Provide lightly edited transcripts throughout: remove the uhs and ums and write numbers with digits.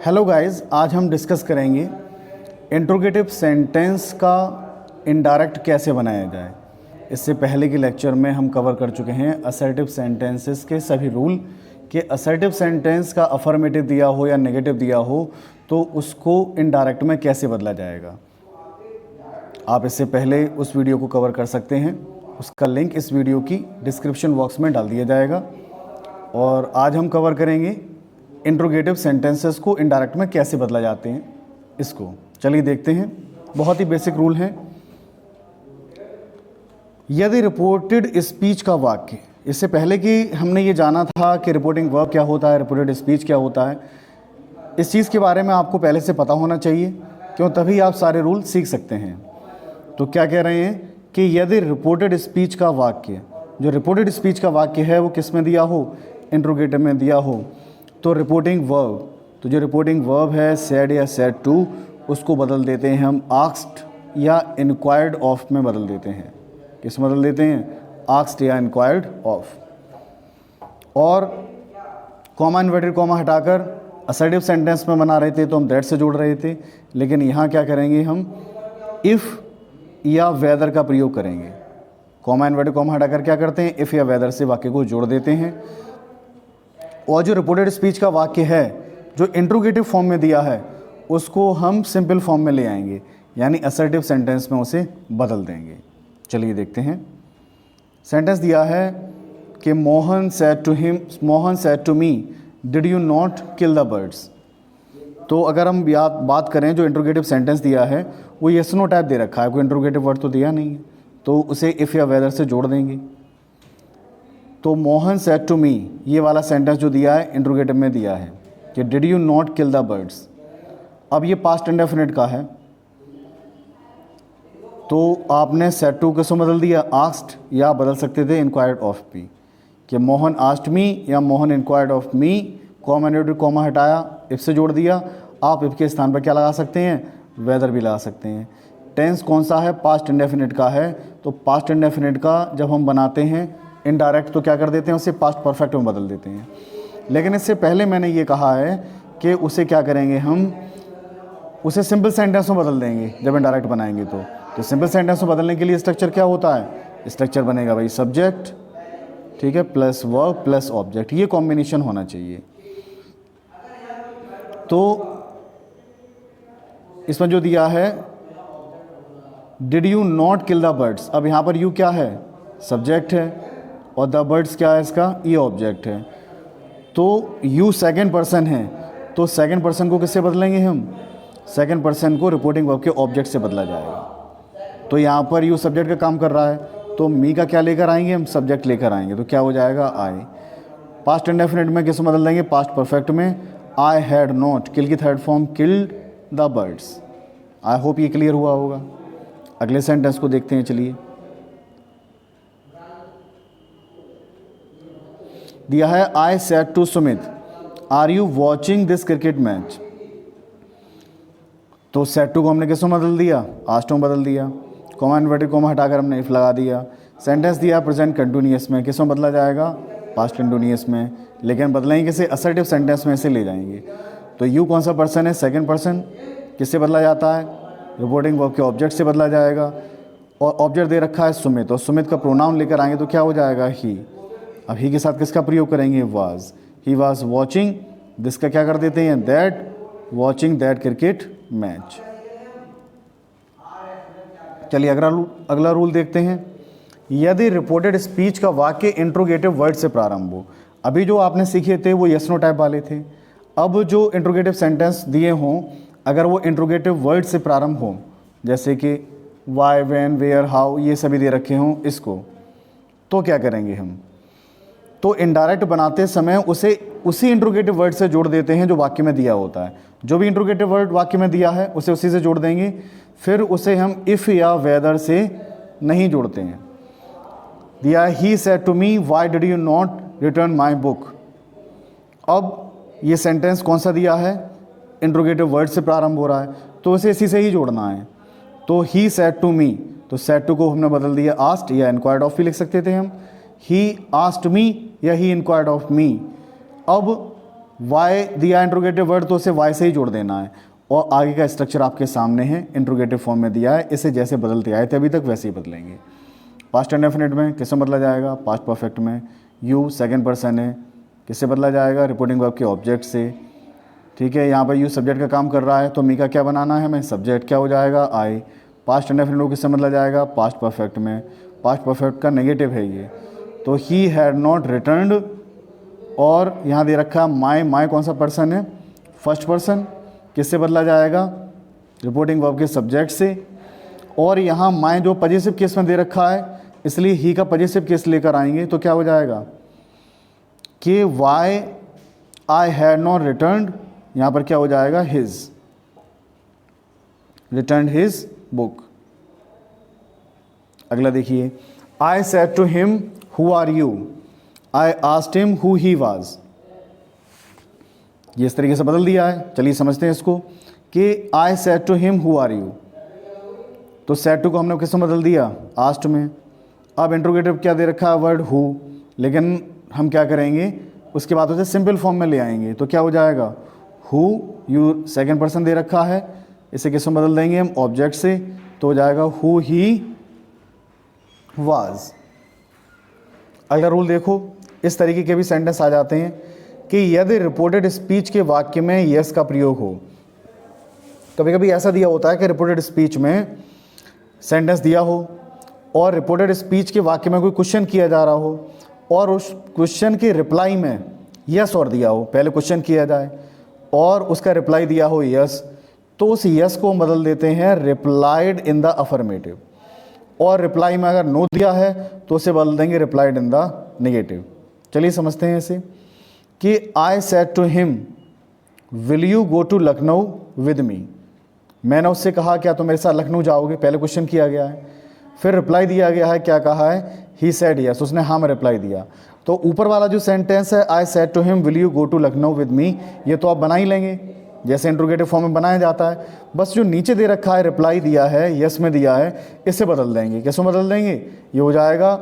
Hello guys, आज हम discuss करेंगे इंट्रोगेटिव सेंटेंस का इनडायरेक्ट कैसे बनाया जाए। इससे पहले के लेक्चर में हम कवर कर चुके हैं असर्टिव सेंटेंसेस के सभी रूल कि असर्टिव सेंटेंस का अफर्मेटिव दिया हो या नेगेटिव दिया हो तो उसको इनडायरेक्ट में कैसे बदला जाएगा। आप इससे पहले उस वीडियो को कवर कर सकते हैं, उसका लिंक इस वीडियो की डिस्क्रिप्शन बॉक्स में डाल दिया जाएगा। और आज हम कवर करेंगे इंट्रोगेटिव सेंटेंसेस को इनडायरेक्ट में कैसे बदला जाते हैं। इसको चलिए देखते हैं। बहुत ही बेसिक रूल है। यदि रिपोर्टेड स्पीच का वाक्य, इससे पहले कि हमने ये जाना था कि रिपोर्टिंग वर्ब क्या होता है, रिपोर्टेड स्पीच क्या होता है, इस चीज़ के बारे में आपको पहले से पता होना चाहिए, क्यों तभी आप सारे रूल सीख सकते हैं। तो क्या कह रहे हैं कि यदि रिपोर्टेड स्पीच का वाक्य, जो रिपोर्टेड स्पीच का वाक्य है वो किस में दिया हो, इंट्रोगेटिव में दिया हो, तो रिपोर्टिंग वर्ब, तो जो रिपोर्टिंग वर्ब है सेड या सेड टू, उसको बदल देते हैं हम आस्क्ड या इंक्वायर्ड ऑफ में बदल देते हैं। किस में बदल देते हैं? आस्क्ड या इंक्वायर्ड ऑफ। और कॉमा इन्वर्टेड कॉमा हटाकर असर्टिव सेंटेंस में बना रहे थे तो हम दैट से जोड़ रहे थे, लेकिन यहाँ क्या करेंगे, हम इफ़ या वेदर का प्रयोग करेंगे। कॉमा इन्वर्टेड कॉमा हटाकर क्या करते हैं, इफ़ या वेदर से वाक्य को जोड़ देते हैं। और जो रिपोर्टेड स्पीच का वाक्य है जो इंट्रोगेटिव फॉर्म में दिया है उसको हम सिंपल फॉर्म में ले आएंगे, यानी असर्टिव सेंटेंस में उसे बदल देंगे। चलिए देखते हैं। सेंटेंस दिया है कि Mohan said to me did you not kill the birds. तो अगर हम बात करें, जो इंट्रोगेटिव सेंटेंस दिया है वो यस नो टाइप दे रखा है, कोई इंट्रोगेटिव वर्ड तो दिया नहीं है, तो उसे इफ़ या वेदर से जोड़ देंगे। तो मोहन सेड टू मी, ये वाला सेंटेंस जो दिया है इंट्रोगेटिव में दिया है कि did you not kill the birds. अब ये पास्ट इंडेफिनिट का है, तो आपने सेड टू किसको बदल दिया, आस्क्ड, या बदल सकते थे इंक्वायर्ड ऑफ मी, कि मोहन आस्क्ड मी या Mohan inquired of me. Comma inverted comma हटाया, इफ से जोड़ दिया। आप इफ के स्थान पर क्या लगा सकते हैं, वेदर भी लगा सकते हैं। टेंस कौन सा है, पास्ट इंडेफिनिट का है, तो पास्ट इंडेफिनिट का जब हम बनाते हैं इनडायरेक्ट तो क्या कर देते हैं, उसे पास्ट परफेक्ट में बदल देते हैं। लेकिन इससे पहले मैंने ये कहा है कि उसे क्या करेंगे, हम उसे सिंपल सेंटेंस में बदल देंगे जब इनडायरेक्ट बनाएंगे। तो सिंपल सेंटेंस में बदलने के लिए स्ट्रक्चर क्या होता है, स्ट्रक्चर बनेगा भाई सब्जेक्ट, ठीक है, प्लस वर्ब प्लस ऑब्जेक्ट, ये कॉम्बिनेशन होना चाहिए। तो इसमें जो दिया है did you not kill the birds, अब यहाँ पर यू क्या है, सब्जेक्ट है, और द बर्ड्स क्या है इसका, ये ऑब्जेक्ट है। तो यू सेकंड पर्सन है, तो सेकंड पर्सन को किससे बदलेंगे हम, सेकंड पर्सन को रिपोर्टिंग वर्ब के ऑब्जेक्ट से बदला जाएगा। तो यहाँ पर यू सब्जेक्ट का काम कर रहा है, तो मी का क्या लेकर आएंगे हम, सब्जेक्ट लेकर आएंगे, तो क्या हो जाएगा, आई। पास्ट इंडेफिनिट में किसको बदल देंगे, पास्ट परफेक्ट में आई हैड नॉट, किल की third form killed the birds. I hope ये क्लियर हुआ होगा। अगले सेंटेंस को देखते हैं। चलिए, दिया है I said to Sumit are you watching this cricket match. तो सेड टू को हमने किसमें बदल दिया, आस्क्ड में बदल दिया। कॉमा इन्वर्टेड कॉमा हटाकर हमने इफ लगा दिया। सेंटेंस दिया प्रेजेंट कंटिन्यूअस में, किसमें बदला जाएगा, पास्ट कंटिन्यूअस में, लेकिन बदलेंगे किसे, असर्टिव सेंटेंस में से ले जाएंगे। तो यू कौन सा पर्सन है, सेकंड पर्सन, किससे बदला जाता है, रिपोर्टिंग वर्ब के ऑब्जेक्ट से बदला जाएगा। और ऑब्जेक्ट दे रखा है सुमित, और सुमित का प्रोनाउन लेकर आएंगे तो क्या हो जाएगा, ही। अब ही के साथ किसका प्रयोग करेंगे, was, he was watching, this का क्या कर देते हैं, that, watching that cricket match. चलिए अगला रूल देखते हैं। यदि रिपोर्टेड स्पीच का वाक्य इंट्रोगेटिव वर्ड से प्रारंभ हो, अभी जो आपने सीखे थे वो यस नो टाइप वाले थे, अब जो इंट्रोगेटिव सेंटेंस दिए हों अगर वो इंट्रोगेटिव वर्ड से प्रारंभ हो, जैसे कि वाई, व्हेन, वेयर, हाउ, ये सभी दे रखे हों इसको, तो क्या करेंगे हम, तो इनडायरेक्ट बनाते समय उसे उसी इंट्रोगेटिव वर्ड से जोड़ देते हैं जो वाक्य में दिया होता है। जो भी इंट्रोगेटिव वर्ड वाक्य में दिया है उसे उसी से जोड़ देंगे, फिर उसे हम इफ़ या वेदर से नहीं जोड़ते हैं। दिया he said to me why did you not return my book. अब ये सेंटेंस कौन सा दिया है, इंट्रोगेटिव वर्ड से प्रारंभ हो रहा है, तो उसे इसी से ही जोड़ना है। तो ही सेड टू मी, तो सेड टू को हमने बदल दिया आस्क्ड या इंक्वायर्ड ऑफ भी लिख सकते थे हम, ही आस्क्ड मी या ही इंक्वायर्ड ऑफ मी। अब वाई दिया इंट्रोगेटिव वर्ड तो उसे वाई से ही जोड़ देना है, और आगे का स्ट्रक्चर आपके सामने है, इंट्रोगेटिव फॉर्म में दिया है, इसे जैसे बदलते आए थे अभी तक वैसे ही बदलेंगे। पास्ट इंडेफिनिट में किससे बदला जाएगा? पास्ट परफेक्ट में यू सेकंड पर्सन है, किससे बदला जाएगा? रिपोर्टिंग वर्ब के ऑब्जेक्ट से। ठीक है, यहाँ पर यू सब्जेक्ट का काम कर रहा है तो मी का क्या बनाना है हमें? सब्जेक्ट क्या हो जाएगा? आई। पास्ट इंडेफिनिट को किससे बदला जाएगा? पास्ट परफेक्ट में। पास्ट परफेक्ट का नेगेटिव है ये, तो ही हैड नॉट रिटर्नड, और यहाँ दे रखा माई। माई कौन सा पर्सन है? फर्स्ट पर्सन, किससे बदला जाएगा? रिपोर्टिंग वर्ब के सब्जेक्ट से। और यहाँ माई जो पॉजिटिव केस में दे रखा है, इसलिए ही का पॉजिटिव केस लेकर आएंगे तो क्या हो जाएगा कि why I had not returned, यहाँ पर क्या हो जाएगा? His, return his book. अगला देखिए, I said to him who are you, I asked him who he was. ये इस तरीके से बदल दिया है। चलिए समझते हैं इसको कि I said to him who are you, तो सेड टू को हमने किसमें बदल दिया? आस्क्ड में। अब इंट्रोगेटिव क्या दे रखा है? वर्ड हु, लेकिन हम क्या करेंगे उसके बाद उसे सिंपल फॉर्म में ले आएंगे तो क्या हो जाएगा? हु, यू सेकंड पर्सन दे रखा है, इसे किसमें बदल देंगे हम? ऑब्जेक्ट से, तो हो जाएगा हु ही वाज। अगला रूल देखो, इस तरीके के भी सेंटेंस आ जाते हैं कि यदि रिपोर्टेड स्पीच के वाक्य में यस का प्रयोग हो। कभी कभी ऐसा दिया होता है कि रिपोर्टेड स्पीच में सेंटेंस दिया हो और रिपोर्टेड स्पीच के वाक्य में कोई क्वेश्चन किया जा रहा हो और उस क्वेश्चन के रिप्लाई में यस और दिया हो, पहले क्वेश्चन किया जाए और उसका रिप्लाई दिया हो यस, तो उस यस को हम बदल देते हैं रिप्लाइड इन द अफर्मेटिव, और रिप्लाई में अगर नो दिया है तो उसे बदल देंगे रिप्लाइड इन द नेगेटिव। चलिए समझते हैं इसे कि I said to him will you go to Lucknow with me, मैंने उससे कहा क्या तुम मेरे साथ लखनऊ जाओगे, पहले क्वेश्चन किया गया है, फिर रिप्लाई दिया गया है, क्या कहा है? ही सेड यस, उसने हाँ में रिप्लाई दिया। तो ऊपर वाला जो सेंटेंस है I said to him will you go to Lucknow with me, ये तो आप बना ही लेंगे जैसे इंट्रोगेटिव फॉर्म में बनाया जाता है। बस जो नीचे दे रखा है रिप्लाई दिया है, यस में दिया है, इसे बदल देंगे। कैसे बदल देंगे? ये हो जाएगा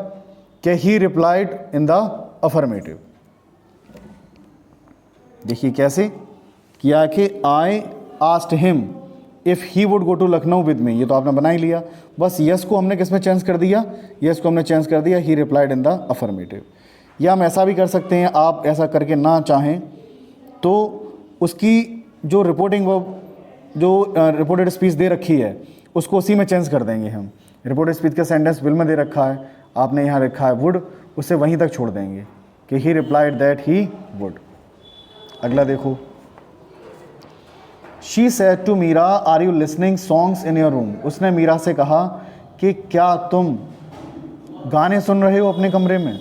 कि he replied in the affirmative. देखिए कैसे किया कि I asked him if he would go to Lucknow with me, ये तो आपने बना ही लिया। बस यस को हमने किस में चेंज कर दिया? यस को हमने चेंज कर दिया ही रिप्लाइड इन द अफर्मेटिव। या हम ऐसा भी कर सकते हैं, आप ऐसा करके ना चाहें तो उसकी जो रिपोर्टिंग वर्ब जो रिपोर्टेड स्पीच दे रखी है उसको उसी में चेंज कर देंगे हम। रिपोर्टेड स्पीच का सेंटेंस विल में दे रखा है, आपने यहाँ रखा है वुड, उसे वहीं तक छोड़ देंगे कि he replied that he would. अगला देखो, she said to Meera are you listening songs in your room, उसने मीरा से कहा कि क्या तुम गाने सुन रहे हो अपने कमरे में?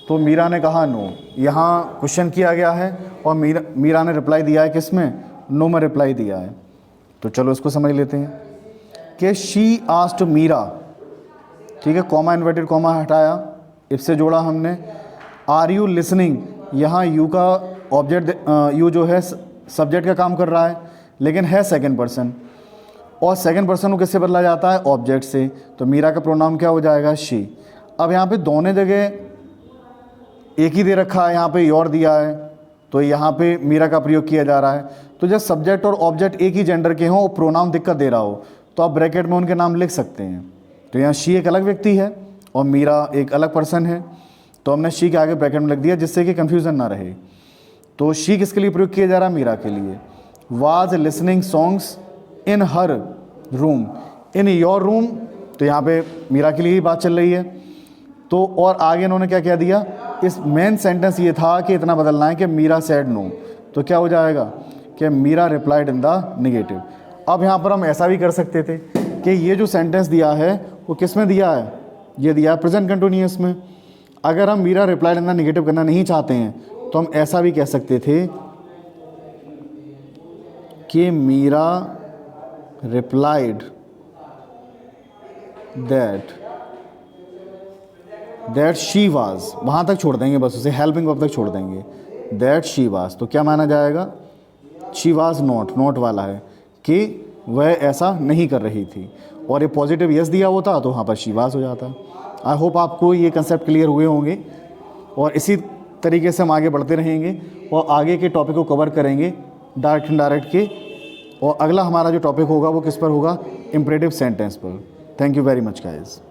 तो मीरा ने कहा नो। यहाँ क्वेश्चन किया गया है और मीरा ने रिप्लाई दिया है किसमें? नो में रिप्लाई दिया है। तो चलो इसको समझ लेते हैं कि शी आस्क्ड मीरा, ठीक है, कॉमा इन्वर्टेड कॉमा हटाया, इफ से जोड़ा हमने। आर यू लिसनिंग, यहाँ यू का ऑब्जेक्ट यू जो है सब्जेक्ट का काम कर रहा है लेकिन है सेकंड पर्सन, और सेकंड पर्सन को किससे बदला जाता है? ऑब्जेक्ट से। तो मीरा का प्रोनाउन क्या हो जाएगा? शी। अब यहाँ पे दोनों जगह एक ही दे रखा है, यहाँ पे योर दिया है तो यहाँ पे मीरा का प्रयोग किया जा रहा है। तो जब सब्जेक्ट और ऑब्जेक्ट एक ही जेंडर के हों और प्रोनाउन दिक्कत दे रहा हो तो आप ब्रैकेट में उनके नाम लिख सकते हैं। तो यहाँ शी एक अलग व्यक्ति है और मीरा एक अलग पर्सन है, तो हमने शी के आगे ब्रैकेट में लिख दिया जिससे कि कन्फ्यूज़न ना रहे। तो शी किसके लिए प्रयोग किया जा रहा है? मीरा के लिए। Was listening songs in her room, in your room, तो यहाँ पे मीरा के लिए ही बात चल रही है। तो और आगे इन्होंने क्या क्या दिया? इस मेन सेंटेंस ये था कि इतना बदलना है कि मीरा सेड नो, तो क्या हो जाएगा कि Meera replied in the negative. अब यहाँ पर हम ऐसा भी कर सकते थे कि ये जो सेंटेंस दिया है वो किस में दिया है? ये दिया है प्रेजेंट कंटिन्यूअस में। अगर हम Meera replied in the negative करना नहीं चाहते हैं तो हम ऐसा भी कह सकते थे कि Meera replied that she was, वहाँ तक छोड़ देंगे, बस उसे हेल्पिंग वर्ब तक छोड़ देंगे, दैट शी वाज। तो क्या माना जाएगा? शी वाज नॉट, नॉट वाला है कि वह ऐसा नहीं कर रही थी, और ये पॉजिटिव यस दिया होता तो वहाँ पर शी वाज हो जाता। आई होप आपको ये कंसेप्ट क्लियर हुए होंगे और इसी तरीके से हम आगे बढ़ते रहेंगे और आगे के टॉपिक को कवर करेंगे डायरेक्ट इनडायरेक्ट के। और अगला हमारा जो टॉपिक होगा वो किस पर होगा, इम्परेटिव सेंटेंस पर। Thank you very much guys.